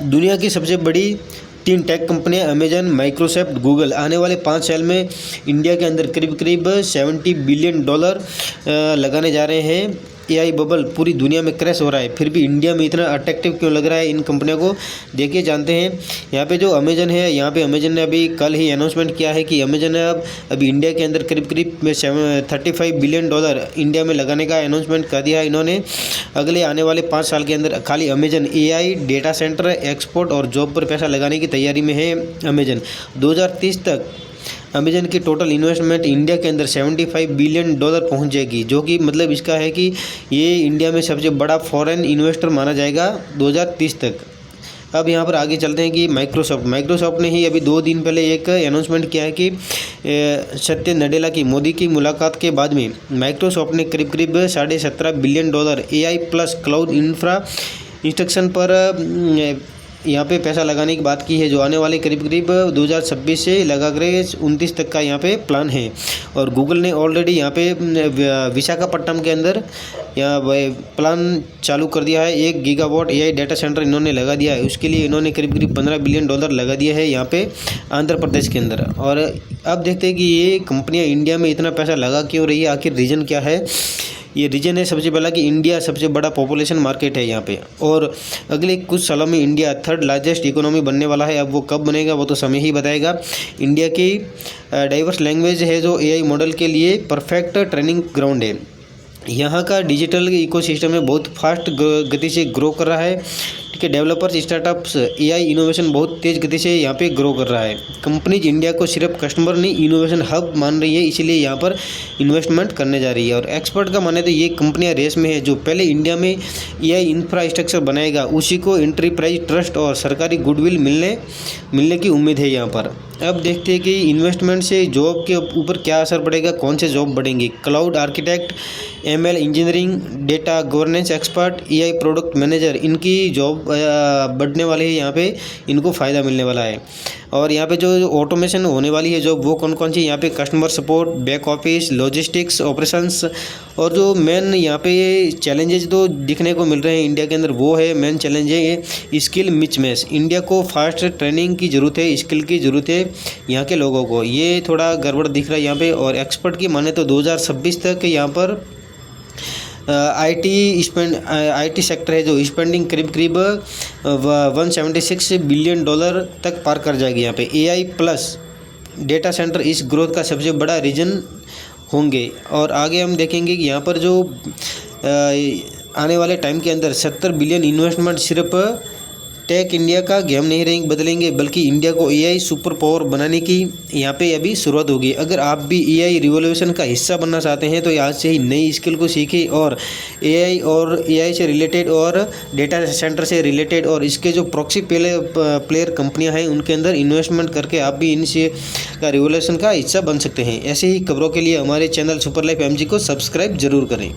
दुनिया की सबसे बड़ी 3 टेक कंपनियां अमेजन, माइक्रोसॉफ्ट, गूगल आने वाले 5 साल में इंडिया के अंदर करीब करीब $70 बिलियन लगाने जा रहे हैं। एआई बबल पूरी दुनिया में क्रैश हो रहा है, फिर भी इंडिया में इतना अट्रैक्टिव क्यों लग रहा है इन कंपनियों को, देखिए जानते हैं। यहाँ पे जो अमेजन है, यहाँ पे अमेजन ने अभी कल ही अनाउंसमेंट किया है कि अमेजन ने अभी इंडिया के अंदर करीब करीब $35 बिलियन इंडिया में लगाने का अनाउंसमेंट कर दिया है इन्होंने। अगले आने वाले 5 साल के अंदर खाली Amazon AI, data centre, export और जॉब पर पैसा लगाने की तैयारी में है अमेजन। 2030 तक अमेजन की टोटल इन्वेस्टमेंट इंडिया के अंदर $75 बिलियन पहुंच जाएगी, जो कि मतलब इसका है कि ये इंडिया में सबसे बड़ा फॉरेन इन्वेस्टर माना जाएगा 2030 तक। अब यहाँ पर आगे चलते हैं कि माइक्रोसॉफ्ट ने ही अभी 2 दिन पहले एक अनाउंसमेंट किया है कि सत्य नडेला की मोदी की मुलाकात के बाद में माइक्रोसॉफ्ट ने करीब करीब $17.5 billion AI plus cloud infrastructure पर यहाँ पे पैसा लगाने की बात की है, जो आने वाले करीब करीब 2026 से लगा कर 29 तक का यहाँ पे प्लान है। और गूगल ने ऑलरेडी यहाँ पे विशाखापट्टनम के अंदर यहाँ प्लान चालू कर दिया है। 1 गीगावाट एआई डाटा सेंटर इन्होंने लगा दिया है, उसके लिए इन्होंने करीब करीब $15 बिलियन लगा दिया है यहाँ पे आंध्र प्रदेश के अंदर। और अब देखते हैं कि ये कंपनियाँ इंडिया में इतना पैसा लगा क्यों रही है, आखिर रीज़न क्या है। ये रीजन है सबसे पहला कि इंडिया सबसे बड़ा पॉपुलेशन मार्केट है यहाँ पे, और अगले कुछ सालों में इंडिया 3rd लार्जेस्ट इकोनॉमी बनने वाला है। अब वो कब बनेगा वो तो समय ही बताएगा। इंडिया की डाइवर्स लैंग्वेज है जो एआई मॉडल के लिए परफेक्ट ट्रेनिंग ग्राउंड है। यहाँ का डिजिटल इकोसिस्टम में बहुत फास्ट गति से ग्रो कर रहा है, ठीक है। डेवलपर्स, स्टार्टअप्स, एआई इनोवेशन बहुत तेज़ गति से यहाँ पे ग्रो कर रहा है। कंपनीज इंडिया को सिर्फ कस्टमर नहीं इनोवेशन हब मान रही है, इसीलिए यहाँ पर इन्वेस्टमेंट करने जा रही है। और एक्सपर्ट का माने तो ये कंपनियाँ रेस में है, जो पहले इंडिया में एआई इंफ्रास्ट्रक्चर बनाएगा उसी को एंटरप्राइज ट्रस्ट और सरकारी गुडविल मिलने की उम्मीद है यहाँ पर। अब देखते हैं कि इन्वेस्टमेंट से जॉब के ऊपर क्या असर पड़ेगा, कौन से जॉब बढ़ेंगे। Cloud architect, ML engineering, data governance expert, AI product manager, इनकी जॉब बढ़ने वाली है, यहाँ पे इनको फ़ायदा मिलने वाला है। और यहाँ पे जो ऑटोमेशन होने वाली है जॉब, वो कौन कौन सी, यहाँ पे customer support, back office, logistics, operations. और जो मेन यहाँ पे चैलेंजेस तो दिखने को मिल रहे हैं इंडिया के अंदर, वो है मेन चैलेंज है ये स्किल मिसमैच। इंडिया को फास्ट ट्रेनिंग की ज़रूरत है, स्किल की ज़रूरत है यहाँ के लोगों को, ये थोड़ा गड़बड़ दिख रहा है यहाँ पे। और एक्सपर्ट की माने तो 2026 तक यहाँ पर आईटी सेक्टर है जो स्पेंडिंग करीब करीब $176 बिलियन तक पार कर जाएगी। यहाँ पे एआई प्लस डेटा सेंटर इस ग्रोथ का सबसे बड़ा रीजन होंगे। और आगे हम देखेंगे कि यहाँ पर जो आने वाले टाइम के अंदर 70 बिलियन इन्वेस्टमेंट सिर्फ टेक इंडिया का गेम नहीं रहेंगे बदलेंगे, बल्कि इंडिया को एआई सुपर पावर बनाने की यहाँ पे अभी शुरुआत होगी। अगर आप भी एआई रिवॉल्यूशन का हिस्सा बनना चाहते हैं तो आज से ही नई स्किल को सीखें, और एआई से रिलेटेड और डेटा सेंटर से रिलेटेड और इसके जो प्रॉक्सी प्लेयर कंपनियां हैं उनके अंदर इन्वेस्टमेंट करके आप भी इनसे का रिवॉल्यूशन का हिस्सा बन सकते हैं। ऐसे ही खबरों के लिए हमारे चैनल सुपर लाइफ एमजी को सब्सक्राइब जरूर करें।